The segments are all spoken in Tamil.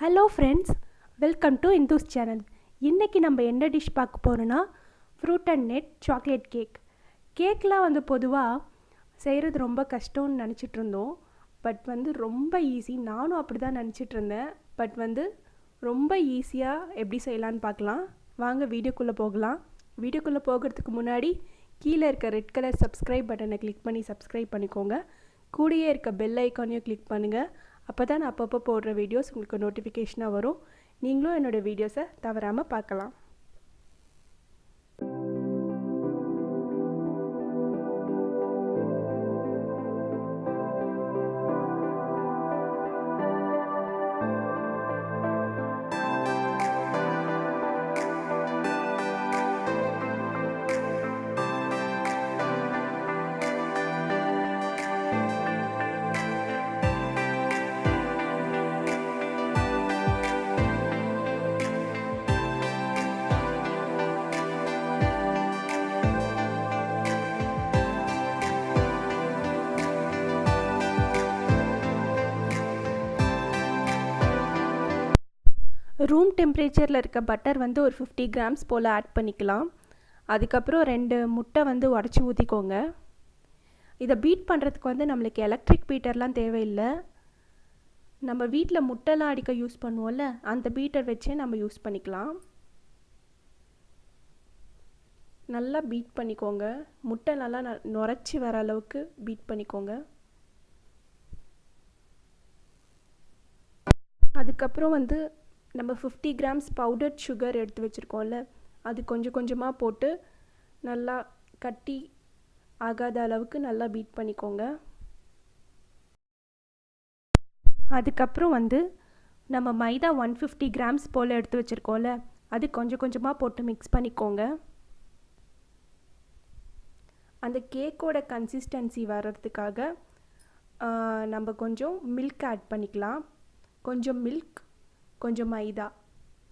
Hello friends, welcome to Indus channel. இன்றைக்கி நம்ம என்ன டிஷ் பார்க்க போகிறோன்னா fruit and nut chocolate cake. கேக்லாம் பொதுவாக செய்கிறது ரொம்ப கஷ்டம்னு நினச்சிட்டு இருந்தோம். பட் ரொம்ப ஈஸி. நானும் அப்படி தான் நினச்சிட்டு இருந்தேன். பட் ரொம்ப ஈஸியாக எப்படி செய்யலான்னு பார்க்கலாம். வாங்க வீடியோக்குள்ளே போகலாம். வீடியோக்குள்ளே போகிறதுக்கு முன்னாடி கீழே இருக்க ரெட் கலர் சப்ஸ்கிரைப் பட்டனை கிளிக் பண்ணி சப்ஸ்கிரைப் பண்ணிக்கோங்க. கூடயே இருக்க பெல் ஐக்கானையும் கிளிக் பண்ணுங்கள். அப்போ தான் நான் அப்பப்போ போடுற வீடியோஸ் உங்களுக்கு நோட்டிஃபிகேஷனாக வரும். நீங்களும் என்னோடய வீடியோஸை தவறாமல் பார்க்கலாம். ரூம் டெம்பரேச்சரில் இருக்க பட்டர் ஒரு 50 கிராம்ஸ் போல் ஆட் பண்ணிக்கலாம். அதுக்கப்புறம் 2 முட்டை உடச்சி ஊற்றிக்கோங்க. இதை பீட் பண்ணுறதுக்கு நம்மளுக்கு எலக்ட்ரிக் பீட்டர்லாம் தேவையில்லை. நம்ம வீட்டில் முட்டைலாம் அடிக்க யூஸ் பண்ணுவோம்ல, அந்த பீட்டர் வச்சே நம்ம யூஸ் பண்ணிக்கலாம். நல்லா பீட் பண்ணிக்கோங்க. முட்டை நல்லா நுரைச்சி வர அளவுக்கு பீட் பண்ணிக்கோங்க. அதுக்கப்புறம் நம்ம 50 கிராம்ஸ் பவுடர் சுகர் எடுத்து வச்சுருக்கோம்ல, அது கொஞ்சம் கொஞ்சமாக போட்டு நல்லா கட்டி ஆகாத அளவுக்கு நல்லா பீட் பண்ணிக்கோங்க. அதுக்கப்புறம் நம்ம மைதா 150 கிராம்ஸ் போல் எடுத்து வச்சுருக்கோம்ல, அது கொஞ்சம் கொஞ்சமாக போட்டு மிக்ஸ் பண்ணிக்கோங்க. அந்த கேக்கோட கன்சிஸ்டன்சி வர்றதுக்காக நம்ம கொஞ்சம் மில்க் ஆட் பண்ணிக்கலாம். கொஞ்சம் மில்க், கொஞ்சம் மைதா,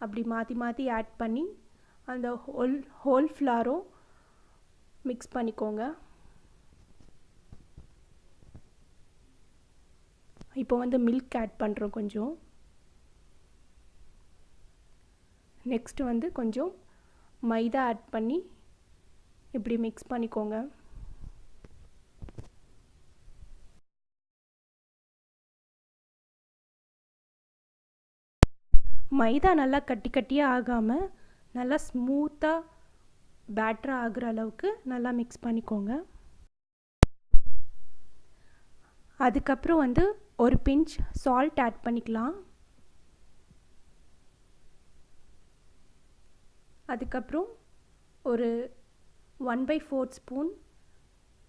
அப்படி மாற்றி மாற்றி ஆட் பண்ணி அந்த ஹோல் ஃப்ளாரும் மிக்ஸ் பண்ணிக்கோங்க. இப்போ மில்க் ஆட் பண்ணுறோம் கொஞ்சம். நெக்ஸ்ட்டு கொஞ்சம் மைதா ஆட் பண்ணி இப்படி மிக்ஸ் பண்ணிக்கோங்க. மைதா நல்லா கட்டி கட்டியாக ஆகாமல் நல்லா ஸ்மூத்தாக பேட்டராக ஆகிற அளவுக்கு நல்லா மிக்ஸ் பண்ணிக்கோங்க. அதுக்கப்புறம் ஒரு பிஞ்ச் சால்ட் ஆட் பண்ணிக்கலாம். அதுக்கப்புறம் ஒரு 1/4 ஸ்பூன்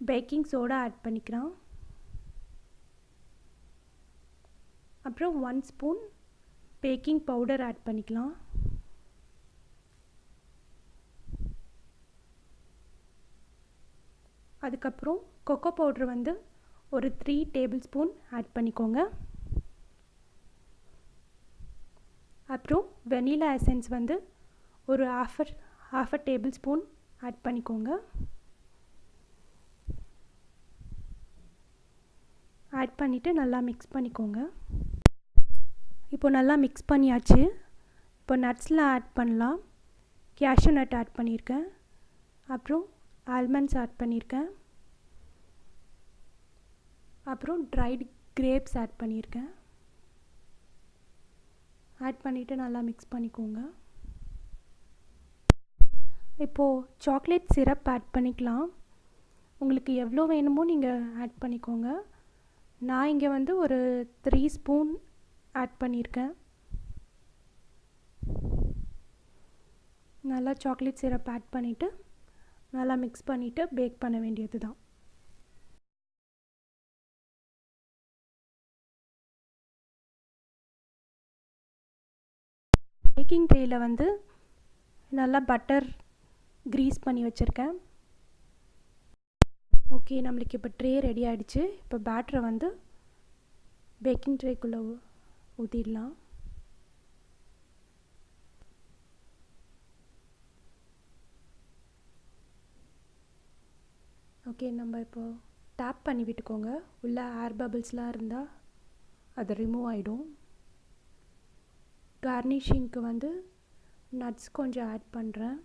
பேக்கிங் சோடா ஆட் பண்ணிக்கலாம். அப்புறம் 1 ஸ்பூன் பேக்கிங் பவுடர் ஆட் பண்ணிக்கலாம். அதுக்கப்புறம் கொக்கோ பவுடர் ஒரு 3 டேபிள் ஸ்பூன் ஆட் பண்ணிக்கோங்க. அப்புறம் வெனிலா எசன்ஸ் ஒரு half a tablespoon add பண்ணிக்கோங்க. ஆட் பண்ணிவிட்டு நல்லா மிக்ஸ் பண்ணிக்கோங்க. இப்போ நல்லா மிக்ஸ் பண்ணியாச்சு. இப்போ நட்ஸ்லாம் ஆட் பண்ணலாம். கேஷ்யூநட் ஆட் பண்ணியிருக்கேன். அப்புறம் ஆல்மண்ட்ஸ் ஆட் பண்ணியிருக்கேன். அப்புறம் ட்ரைடு கிரேப்ஸ் ஆட் பண்ணியிருக்கேன். ஆட் பண்ணிவிட்டு நல்லா மிக்ஸ் பண்ணிக்கோங்க. இப்போது சாக்லேட் சிரப் ஆட் பண்ணிக்கலாம். உங்களுக்கு எவ்வளோ வேணுமோ நீங்கள் ஆட் பண்ணிக்கோங்க. நான் இங்கே ஒரு 3 ஸ்பூன் ஆட் பண்ணியிருக்கேன். நல்லா சாக்லேட் சிரப் ஆட் பண்ணிவிட்டு நல்லா மிக்ஸ் பண்ணிவிட்டு பேக் பண்ண வேண்டியது தான். பேக்கிங் ட்ரேயில் நல்லா பட்டர் க்ரீஸ் பண்ணி வச்சுருக்கேன். ஓகே, நம்மளுக்கு இப்போ ட்ரே ரெடி ஆகிடுச்சு. இப்போ பேட்டரை பேக்கிங் ட்ரேக்குள்ளே ஊற்றிடலாம். ஓகே, நம்ம இப்போது டேப் பண்ணி விட்டுக்கோங்க. உள்ளே ஏர் பபிள்ஸ்லாம் இருந்தால் அது ரிமூவ் ஆகிடும். கார்னிஷிங்க்கு வந்து நட்ஸ் கொஞ்சம் ஆட் பண்ணுறேன்.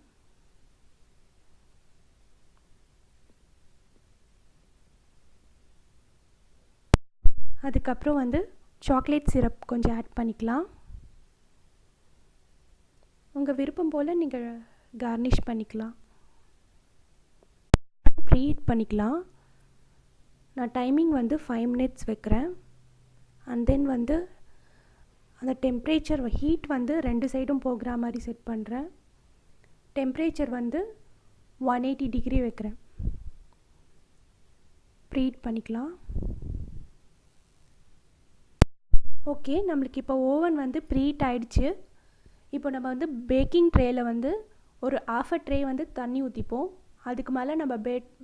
அதுக்கப்புறம் வந்து சாக்லேட் சிரப் கொஞ்சம் ஆட் பண்ணிக்கலாம். உங்கள் விருப்பம் போல் நீங்கள் கார்னிஷ் பண்ணிக்கலாம். ப்ரீஹீட் பண்ணிக்கலாம். நான் டைமிங் வந்து 5 minutes வைக்கிறேன். அண்ட் தென் வந்து அந்த டெம்ப்ரேச்சர் ஹீட் வந்து 2 சைடும் போகிற மாதிரி செட் பண்ணுறேன். டெம்ப்ரேச்சர் வந்து 180 degree வைக்கிறேன். ப்ரீஹீட் பண்ணிக்கலாம். ஓகே, நம்மளுக்கு இப்போ ஓவன் வந்து ப்ரீஹீட் ஆகிடுச்சு. இப்போ நம்ம வந்து பேக்கிங் ட்ரேயில் வந்து ஒரு 1/2 ட்ரே வந்து தண்ணி ஊற்றிப்போம். அதுக்கு மேலே நம்ம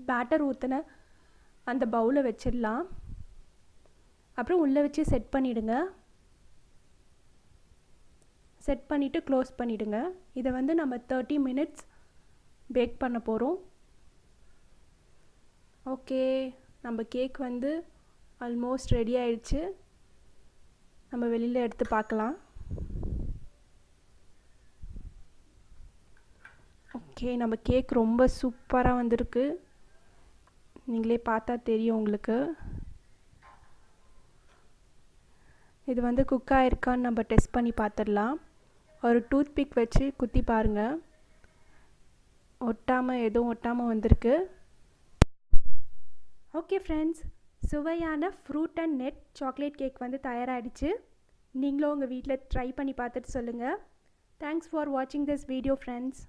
பேட்டர் ஊற்றின அந்த பவுலை வச்சிடலாம். அப்புறம் உள்ளே வச்சு செட் பண்ணிவிடுங்க. செட் பண்ணிவிட்டு க்ளோஸ் பண்ணிவிடுங்க. இதை வந்து நம்ம 30 minutes பேக் பண்ண போகிறோம். ஓகே, நம்ம கேக் வந்து ஆல்மோஸ்ட் ரெடி ஆயிடுச்சு. நம்ம வெளியில் எடுத்து பார்க்கலாம். ஓகே, நம்ம கேக் ரொம்ப சூப்பராக வந்திருக்கு. நீங்களே பார்த்தா தெரியும் உங்களுக்கு. இது வந்து குக் ஆகிருக்கான்னு நம்ம டெஸ்ட் பண்ணி பார்த்துடலாம். ஒரு டூத் பிக் வச்சு குத்தி பாருங்கள். எதுவும் ஒட்டாமல் வந்திருக்கு. ஓகே ஃப்ரெண்ட்ஸ், சுவையான fruit and net chocolate cake வந்து தயாராகிடுச்சு. நீங்களும் உங்கள் வீட்டில் ட்ரை பண்ணி பார்த்துட்டு சொல்லுங்கள். தேங்க்ஸ் ஃபார் வாட்சிங் திஸ் வீடியோ ஃப்ரெண்ட்ஸ்.